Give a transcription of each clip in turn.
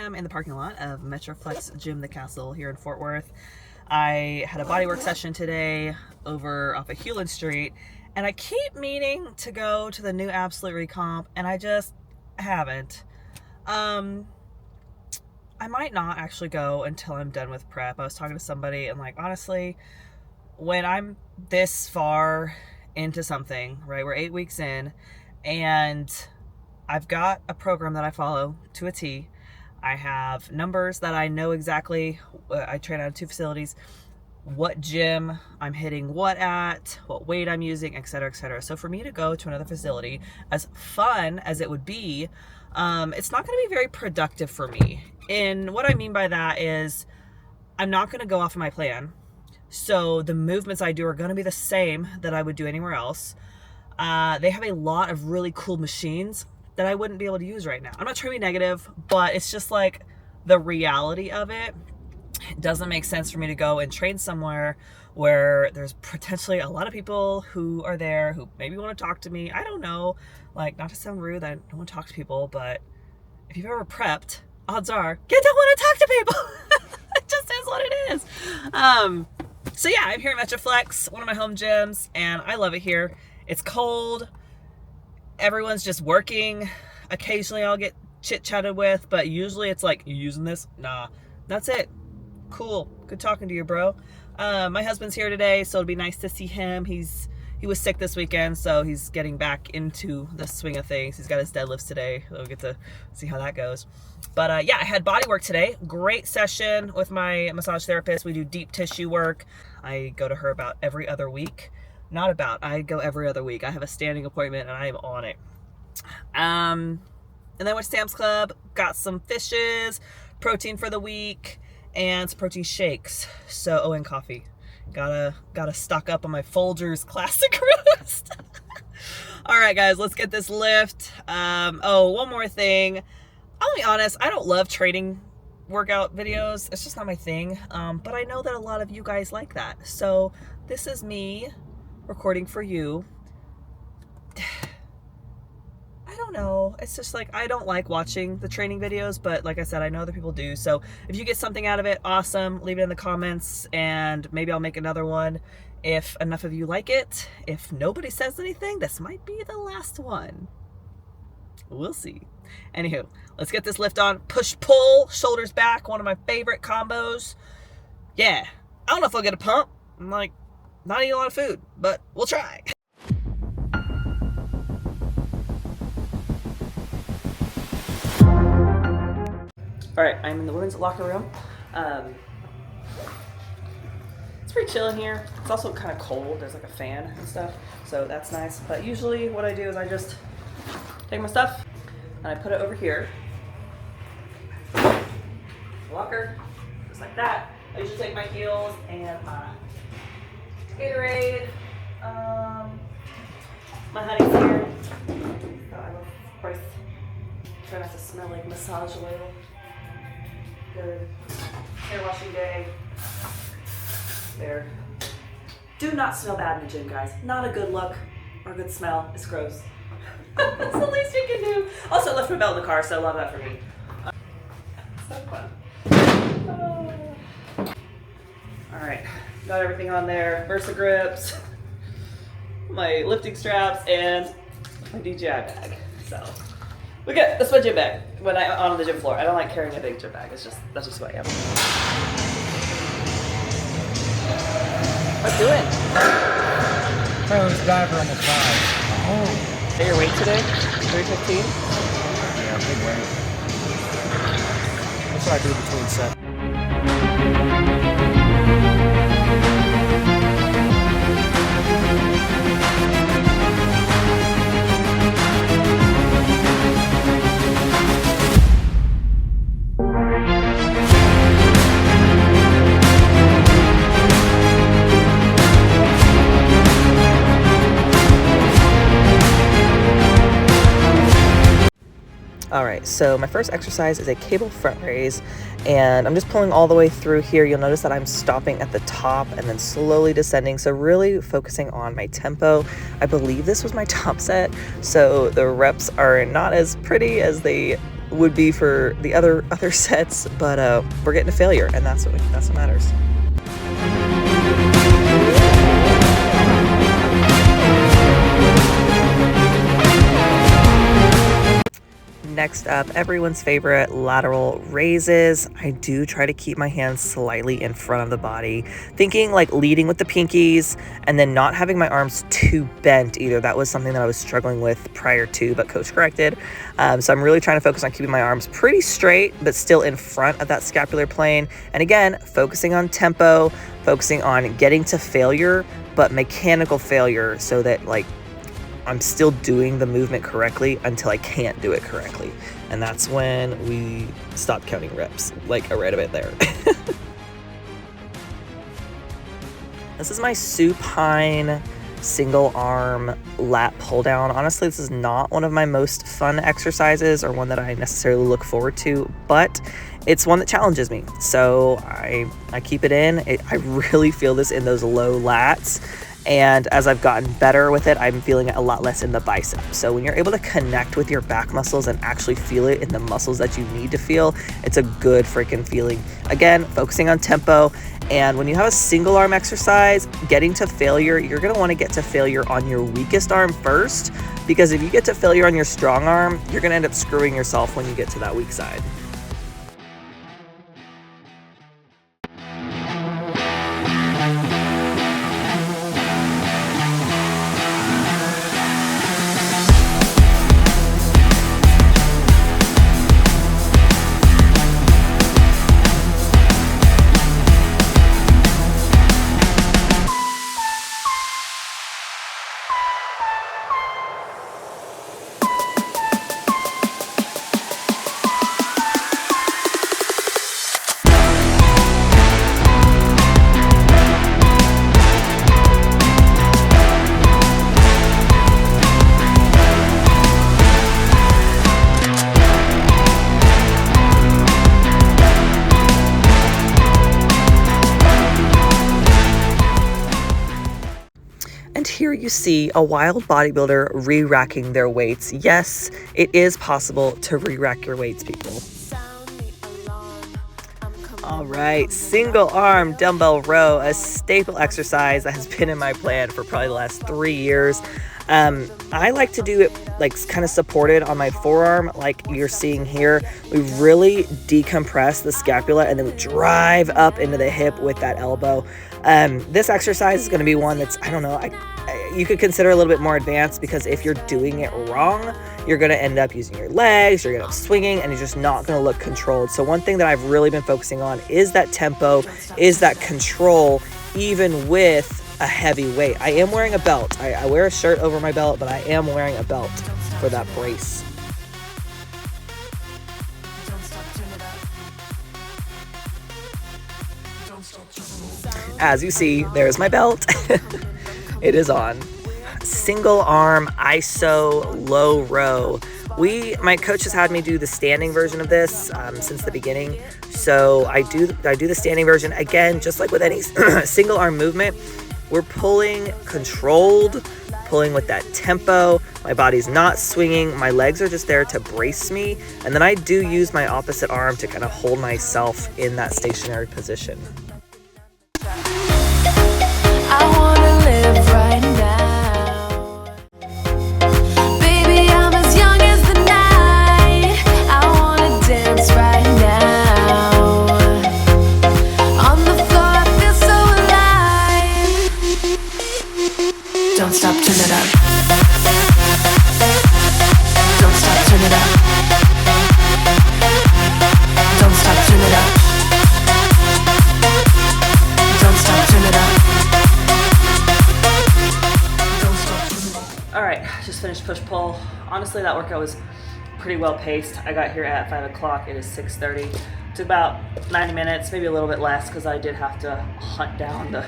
am in the parking lot of Metroflex Gym the Castle here in Fort Worth. I had a bodywork session today over off of Hewlin Street, and I keep meaning to go to the new Absolute Recomp, and I just haven't. I might not actually go until I'm done with prep. I was talking to somebody, and like, honestly, when I'm this far into something, right, we're 8 weeks in, and I've got a program that I follow to a T. I have numbers that I know exactly. I train out of 2 facilities, what gym I'm hitting what at, what weight I'm using, etc., etc. So for me to go to another facility, as fun as it would be, it's not going to be very productive for me. And what I mean by that is I'm not going to go off of my plan. So the movements I do are going to be the same that I would do anywhere else. They have a lot of really cool machines that I wouldn't be able to use right now. I'm not trying to be negative, but it's just like the reality of it. It doesn't make sense for me to go and train somewhere where there's potentially a lot of people who are there who maybe want to talk to me. I don't know, like, not to sound rude, I don't want to talk to people, but if you've ever prepped, odds are you don't want to talk to people. It just is what it is. So yeah, I'm here at Metroflex, one of my home gyms, and I love it here. It's cold. Everyone's just working. Occasionally I'll get chit-chatted with, but usually it's like, you using this? Nah. That's it. Cool. Good talking to you, bro. My husband's here today, so it'll be nice to see him. He was sick this weekend, so he's getting back into the swing of things. He's got his deadlifts today. We'll get to see how that goes. But yeah, I had body work today. Great session with my massage therapist. We do deep tissue work. I go to her about every other week. I go every other week. I have a standing appointment and I am on it. And then went to Sam's Club, got some fishes, protein for the week, and some protein shakes. So, and coffee. Gotta stock up on my Folgers Classic Roast. All right, guys, let's get this lift. One more thing. I'll be honest, I don't love training workout videos. It's just not my thing. But I know that a lot of you guys like that. So this is me recording for you. I don't know. It's just like, I don't like watching the training videos, but like I said, I know other people do. So if you get something out of it, awesome. Leave it in the comments and maybe I'll make another one if enough of you like it. If nobody says anything, this might be the last one. We'll see. Anywho, let's get this lift on. Push, pull, shoulders back. One of my favorite combos. Yeah. I don't know if I'll get a pump. I'm like, not eating a lot of food, but we'll try. All right, I'm in the women's locker room. It's pretty chill in here. It's also kind of cold. There's like a fan and stuff, so that's nice. But usually what I do is I just take my stuff and I put it over here. Locker, just like that. I usually take my heels and my Gatorade, my honey's here. Oh, I love, of course, try not to smell like massage oil. Good hair washing day. There. Do not smell bad in the gym, guys. Not a good look or a good smell. It's gross. That's the least you can do. Also, I left my belt in the car, so love that for me. So fun. All right, got everything on there. Versa grips, my lifting straps, and my DJI bag. So, look at that's my gym bag when I'm on the gym floor. I don't like carrying a big gym bag. That's just who I am. What's doing? Carlos diver on the side. Oh. Is that your weight today? 315? Yeah, big weight. That's what I do between sets. Alright, so my first exercise is a cable front raise, and I'm just pulling all the way through here. You'll notice that I'm stopping at the top and then slowly descending, so really focusing on my tempo. I believe this was my top set, so the reps are not as pretty as they would be for the other sets, but we're getting to failure, and that's what matters. Next up, everyone's favorite, lateral raises. I do try to keep my hands slightly in front of the body, thinking like leading with the pinkies and then not having my arms too bent either. That was something that I was struggling with prior to, but coach corrected. So I'm really trying to focus on keeping my arms pretty straight, but still in front of that scapular plane. And again, focusing on tempo, focusing on getting to failure, but mechanical failure, so that like I'm still doing the movement correctly until I can't do it correctly. And that's when we stop counting reps, like right a bit there. This is my supine single arm lat pull down. Honestly, this is not one of my most fun exercises or one that I necessarily look forward to, but it's one that challenges me. So I keep it in. I really feel this in those low lats. And as I've gotten better with it, I'm feeling it a lot less in the bicep. So when you're able to connect with your back muscles and actually feel it in the muscles that you need to feel, it's a good freaking feeling. Again, focusing on tempo. And when you have a single arm exercise, getting to failure, you're gonna wanna get to failure on your weakest arm first, because if you get to failure on your strong arm, you're gonna end up screwing yourself when you get to that weak side. And here you see a wild bodybuilder re-racking their weights. Yes, it is possible to re-rack your weights, people. All right, single arm dumbbell row, a staple exercise that has been in my plan for probably the last 3 years. I like to do it like kind of supported on my forearm, like you're seeing here. We really decompress the scapula and then we drive up into the hip with that elbow. This exercise is going to be one that's, I don't know, you could consider a little bit more advanced, because if you're doing it wrong, you're going to end up using your legs, you're going to end up swinging, and you're just not going to look controlled. So one thing that I've really been focusing on is that tempo, is that control, even with a heavy weight. I am wearing a belt. I wear a shirt over my belt, but I am wearing a belt for that brace. As you see, there's my belt. It is on. Single arm iso low row. My coach has had me do the standing version of this since the beginning. So I do the standing version. Again, just like with any single arm movement, we're pulling controlled, pulling with that tempo. My body's not swinging. My legs are just there to brace me. And then I do use my opposite arm to kind of hold myself in that stationary position. I wanna live right now. Baby, I'm as young as the night. I wanna dance right now. On the floor, I feel so alive. Don't stop, turn it up. Don't stop, turn it up. Don't stop, turn it up. Don't stop, turn it up. All right, just finished push-pull. Honestly, that workout was pretty well paced. I got here at 5 o'clock. It is 6:30. Took about 90 minutes, maybe a little bit less, because I did have to hunt down the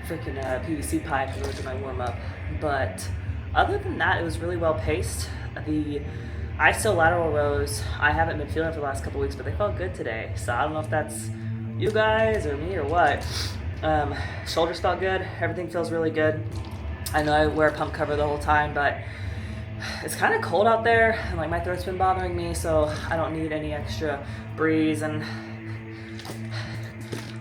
freaking PVC pipe in order to do my warm-up. But other than that, it was really well paced. The iso lateral rows, I haven't been feeling for the last couple weeks, but they felt good today. So I don't know if that's you guys or me or what. Shoulders felt good. Everything feels really good. I know I wear a pump cover the whole time, but it's kind of cold out there, and like my throat's been bothering me, so I don't need any extra breeze. And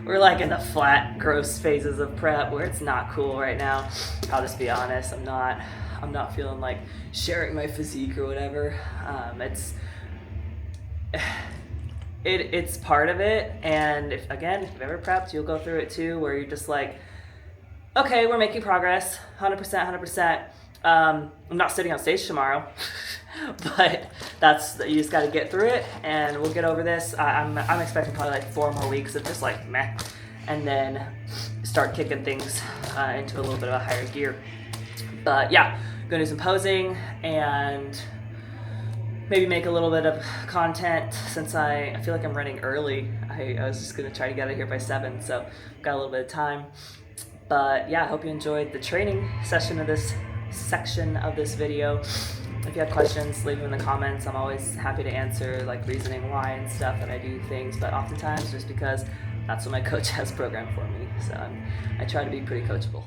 we're like in the flat, gross phases of prep where it's not cool right now. I'll just be honest, I'm not feeling like sharing my physique or whatever. It's part of it, and if you've ever prepped, you'll go through it too, where you're just like, okay, we're making progress, 100%. I'm not sitting on stage tomorrow, but you just got to get through it, and we'll get over this. I'm expecting probably like 4 more weeks of just like meh, and then start kicking things into a little bit of a higher gear. But yeah, gonna do some posing and maybe make a little bit of content since I feel like I'm running early. I was just gonna try to get out of here by 7, so got a little bit of time. But yeah, I hope you enjoyed the training section of this section of this video. If you have questions, leave them in the comments. I'm always happy to answer, like reasoning why and stuff that I do things, but oftentimes just because that's what my coach has programmed for me. So I try to be pretty coachable.